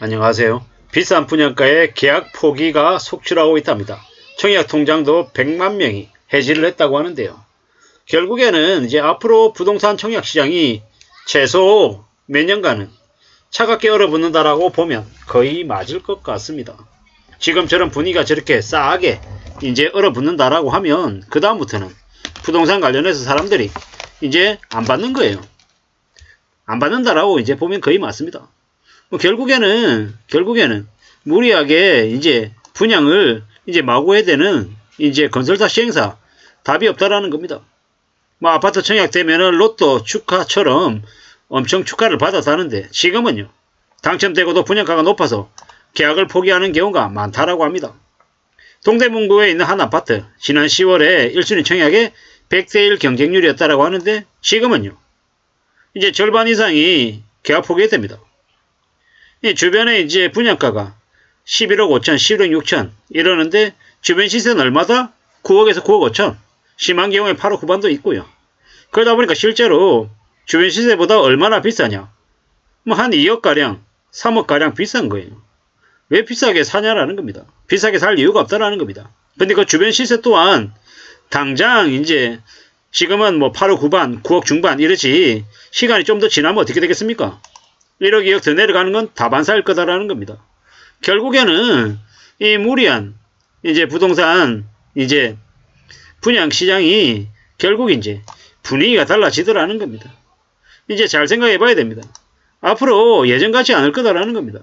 안녕하세요. 비싼 분양가에 계약 포기가 속출하고 있답니다. 청약 통장도 100만 명이 해지를 했다고 하는데요. 결국에는 이제 앞으로 부동산 청약 시장이 최소 몇 년간은 차갑게 얼어붙는다라고 보면 거의 맞을 것 같습니다. 지금처럼 분위기가 저렇게 싸하게 이제 얼어붙는다라고 하면 그 다음부터는 부동산 관련해서 사람들이 이제 안 받는 거예요. 안 받는다라고 이제 보면 거의 맞습니다. 결국에는 무리하게 이제 분양을 이제 마구 해야 되는 이제 건설사 시행사 답이 없다라는 겁니다. 아파트 청약되면은 로또 축하처럼 엄청 축하를 받았다는데 지금은요, 당첨되고도 분양가가 높아서 계약을 포기하는 경우가 많다라고 합니다. 동대문구에 있는 한 아파트, 지난 10월에 1순위 청약에 100대1 경쟁률이었다라고 하는데 지금은요, 이제 절반 이상이 계약 포기했답니다. 주변에 이제 분양가가 11억 5천, 11억 6천 이러는데 주변 시세는 얼마다? 9억에서 9억 5천. 심한 경우에 8억 후반도 있고요. 그러다 보니까 실제로 주변 시세보다 얼마나 비싸냐? 한 2억가량, 3억가량 비싼 거예요. 왜 비싸게 사냐라는 겁니다. 비싸게 살 이유가 없다라는 겁니다. 근데 그 주변 시세 또한 당장 이제 지금은 8억 후반, 9억 중반 이러지 시간이 좀 더 지나면 어떻게 되겠습니까? 1억, 2억 더 내려가는 건 다반사일 거다라는 겁니다. 결국에는 이 무리한 이제 부동산 이제 분양 시장이 결국 이제 분위기가 달라지더라는 겁니다. 이제 잘 생각해 봐야 됩니다. 앞으로 예전 같지 않을 거다라는 겁니다.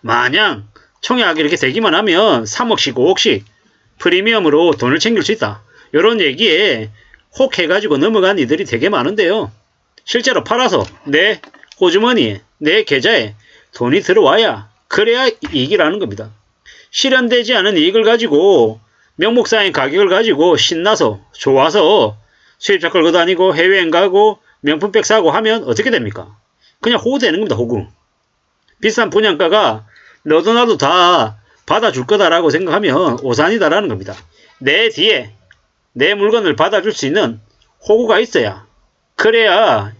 마냥 청약이 이렇게 되기만 하면 3억씩 5억씩 프리미엄으로 돈을 챙길 수 있다. 이런 얘기에 혹 해가지고 넘어간 이들이 되게 많은데요. 실제로 팔아서 내 호주머니에 내 계좌에 돈이 들어와야 그래야 이익이라는 겁니다. 실현되지 않은 이익을 가지고 명목 쌓인 가격을 가지고 신나서 좋아서 수입차 끌고 다니고 해외여행 가고 명품백 사고 하면 어떻게 됩니까? 그냥 호구 되는 겁니다. 호구. 비싼 분양가가 너도 나도 다 받아줄 거다라고 생각하면 오산이다라는 겁니다. 내 뒤에 내 물건을 받아줄 수 있는 호구가 있어야 그래야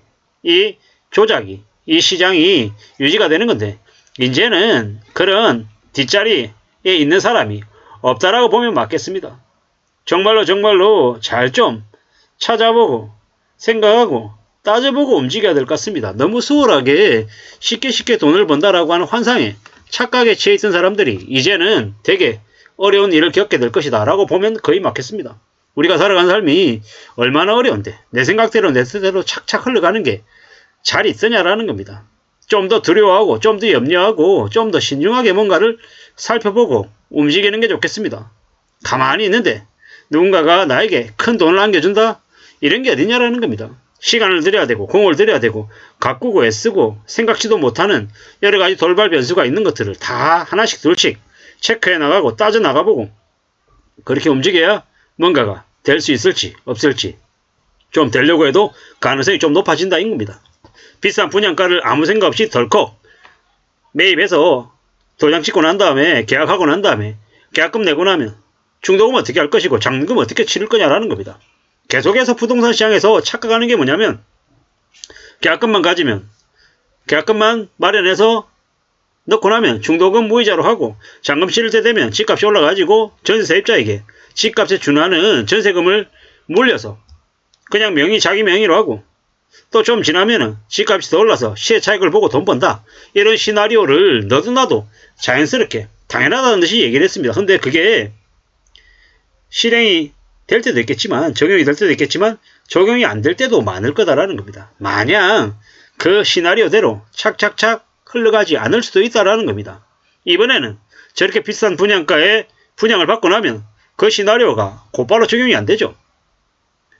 이 조작이 이 시장이 유지가 되는 건데 이제는 그런 뒷자리에 있는 사람이 없다라고 보면 맞겠습니다. 정말로 잘 좀 찾아보고 생각하고 따져보고 움직여야 될 것 같습니다. 너무 수월하게 쉽게 돈을 번다라고 하는 환상에 착각에 취해 있던 사람들이 이제는 되게 어려운 일을 겪게 될 것이다 라고 보면 거의 맞겠습니다. 우리가 살아가는 삶이 얼마나 어려운데 내 생각대로 내 뜻대로 착착 흘러가는 게 잘 있으냐라는 겁니다. 좀 더 두려워하고 좀 더 염려하고 좀 더 신중하게 뭔가를 살펴보고 움직이는 게 좋겠습니다. 가만히 있는데 누군가가 나에게 큰 돈을 안겨준다? 이런 게 어디냐라는 겁니다. 시간을 들여야 되고 공을 들여야 되고 가꾸고 애쓰고 생각지도 못하는 여러 가지 돌발 변수가 있는 것들을 다 하나씩 둘씩 체크해 나가고 따져 나가보고 그렇게 움직여야 뭔가가 될 수 있을지 없을지 좀 되려고 해도 가능성이 좀 높아진다인 겁니다. 비싼 분양가를 아무 생각 없이 덜컥 매입해서 도장 찍고 난 다음에 계약하고 난 다음에 계약금 내고 나면 중도금 어떻게 할 것이고 잔금 어떻게 치를 거냐라는 겁니다. 계속해서 부동산 시장에서 착각하는 게 뭐냐면 계약금만 가지면 계약금만 마련해서 넣고 나면 중도금 무이자로 하고 잔금 치를 때 되면 집값이 올라가지고 전세 세입자에게 집값에 준하는 전세금을 물려서 그냥 명의 자기 명의로 하고 또 좀 지나면은 집값이 더 올라서 시세 차익을 보고 돈 번다. 이런 시나리오를 너도 나도 자연스럽게 당연하다는 듯이 얘기를 했습니다. 근데 그게 실행이 될 때도 있겠지만 적용이 될 때도 있겠지만 적용이 안 될 때도 많을 거다라는 겁니다. 마냥 그 시나리오대로 착착착 흘러가지 않을 수도 있다라는 겁니다. 이번에는 저렇게 비싼 분양가에 분양을 받고 나면 그 시나리오가 곧바로 적용이 안 되죠.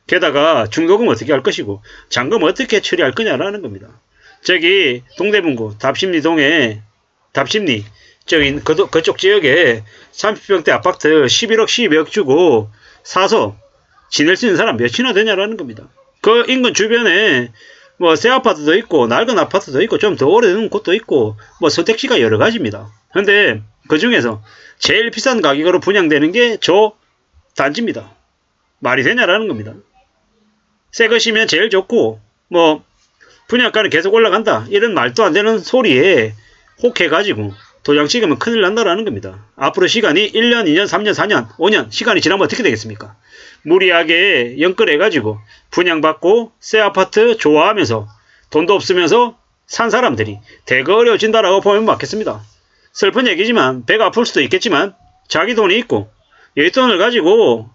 게다가 중도금 어떻게 할 것이고 잔금 어떻게 처리할 거냐라는 겁니다. 저기 동대문구 답심리동에 답심리 저기 그쪽 지역에 30평대 아파트 11억 12억 주고 사서 지낼 수 있는 사람 몇이나 되냐라는 겁니다. 그 인근 주변에 새 아파트도 있고 낡은 아파트도 있고 좀 더 오래된 곳도 있고 선택지가 여러 가지입니다. 근데 그 중에서 제일 비싼 가격으로 분양되는 게 저 단지입니다. 말이 되냐라는 겁니다. 새 것이면 제일 좋고 분양가는 계속 올라간다 이런 말도 안 되는 소리에 혹해가지고 도장 찍으면 큰일 난다라는 겁니다. 앞으로 시간이 1년, 2년, 3년, 4년, 5년 시간이 지나면 어떻게 되겠습니까? 무리하게 연끌해가지고 분양받고 새 아파트 좋아하면서 돈도 없으면서 산 사람들이 대거 어려워진다라고 보면 맞겠습니다. 슬픈 얘기지만 배가 아플 수도 있겠지만 자기 돈이 있고 여윳돈을 가지고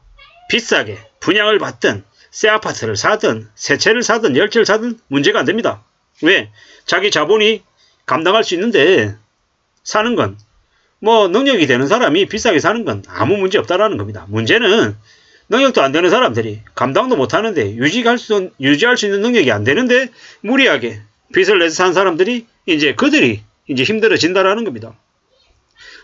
비싸게 분양을 받든 새 아파트를 사든 새 채를 사든 열채를 사든 문제가 안 됩니다. 왜? 자기 자본이 감당할 수 있는데 사는 건 뭐 능력이 되는 사람이 비싸게 사는 건 아무 문제 없다라는 겁니다. 문제는 능력도 안 되는 사람들이 감당도 못 하는데 유지할 수 있는 능력이 안 되는데 무리하게 빚을 내서 산 사람들이 그들이 힘들어진다라는 겁니다.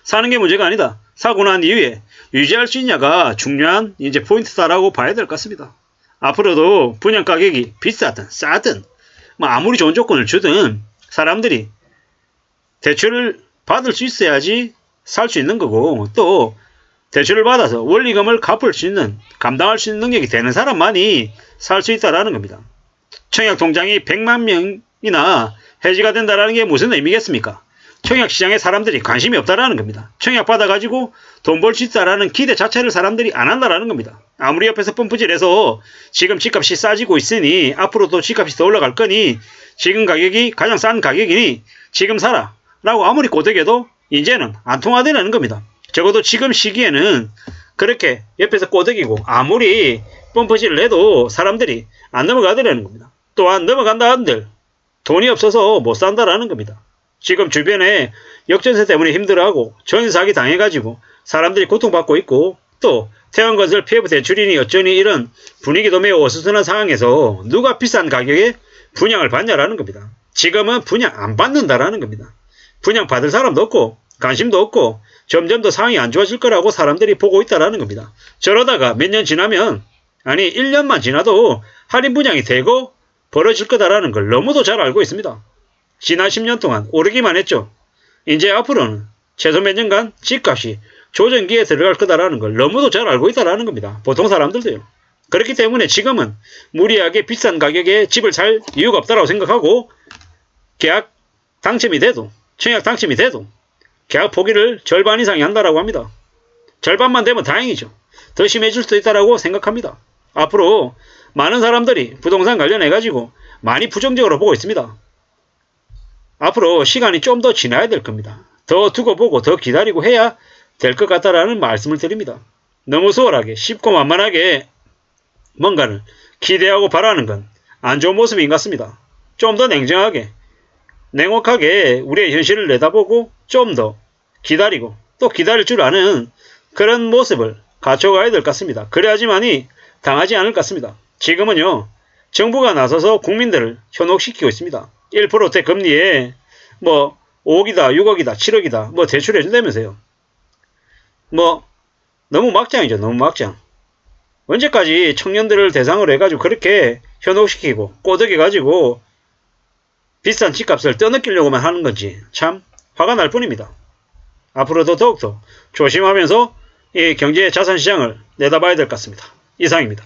사는 게 문제가 아니다. 사고 난 이후에 유지할 수 있냐가 중요한 포인트다라고 봐야 될 것 같습니다. 앞으로도 분양 가격이 비싸든 싸든 뭐 아무리 좋은 조건을 주든 사람들이 대출을 받을 수 있어야지 살 수 있는 거고, 또 대출을 받아서 원리금을 갚을 수 있는, 감당할 수 있는 능력이 되는 사람만이 살 수 있다라는 겁니다. 청약통장이 100만 명이나 해지가 된다는 게 무슨 의미겠습니까? 청약시장에 사람들이 관심이 없다라는 겁니다. 청약 받아가지고 돈 벌 수 있다라는 기대 자체를 사람들이 안 한다라는 겁니다. 아무리 옆에서 펌프질해서 지금 집값이 싸지고 있으니 앞으로도 집값이 더 올라갈 거니 지금 가격이 가장 싼 가격이니 지금 사라 라고 아무리 꼬드겨도 이제는 안 통하더라는 겁니다. 적어도 지금 시기에는 그렇게 옆에서 꼬드기고 아무리 펌프질을 해도 사람들이 안 넘어가더라는 겁니다. 또한 넘어간다 한들 돈이 없어서 못 산다라는 겁니다. 지금 주변에 역전세 때문에 힘들어하고 전사기 당해가지고 사람들이 고통받고 있고, 또 태양건설 PF 대출이니 어쩌니 이런 분위기도 매우 어수선한 상황에서 누가 비싼 가격에 분양을 받냐라는 겁니다. 지금은 분양 안 받는다라는 겁니다. 분양 받을 사람도 없고 관심도 없고 점점 더 상황이 안 좋아질 거라고 사람들이 보고 있다라는 겁니다. 저러다가 몇 년 지나면, 아니 1년만 지나도 할인 분양이 되고 벌어질 거다라는 걸 너무도 잘 알고 있습니다. 지난 10년 동안 오르기만 했죠. 이제 앞으로는 최소 몇 년간 집값이 조정기에 들어갈 거다라는 걸 너무도 잘 알고 있다라는 겁니다. 보통 사람들도요. 그렇기 때문에 지금은 무리하게 비싼 가격에 집을 살 이유가 없다라고 생각하고, 계약 당첨이 돼도, 청약 당첨이 돼도 계약 포기를 절반 이상이 한다라고 합니다. 절반만 되면 다행이죠. 더 심해질 수도 있다라고 생각합니다. 앞으로 많은 사람들이 부동산 관련해가지고 많이 부정적으로 보고 있습니다. 앞으로 시간이 좀 더 지나야 될 겁니다. 더 두고 보고 더 기다리고 해야 될 것 같다라는 말씀을 드립니다. 너무 소홀하게 쉽고 만만하게 뭔가를 기대하고 바라는 건 안 좋은 모습인 것 같습니다. 좀 더 냉정하게 냉혹하게 우리의 현실을 내다보고 좀 더 기다리고 또 기다릴 줄 아는 그런 모습을 갖춰가야 될 것 같습니다. 그래야지만이 당하지 않을 것 같습니다. 지금은요, 정부가 나서서 국민들을 현혹시키고 있습니다. 1%대 금리에 뭐 5억이다 6억이다 7억이다 뭐 대출해 준다면서요. 뭐 너무 막장이죠. 너무 막장. 언제까지 청년들을 대상으로 해가지고 그렇게 현혹시키고 꼬드겨가지고 비싼 집값을 떠넘기려고만 하는 건지 참 화가 날 뿐입니다. 앞으로도 더욱더 조심하면서 이 경제 자산시장을 내다봐야 될 것 같습니다. 이상입니다.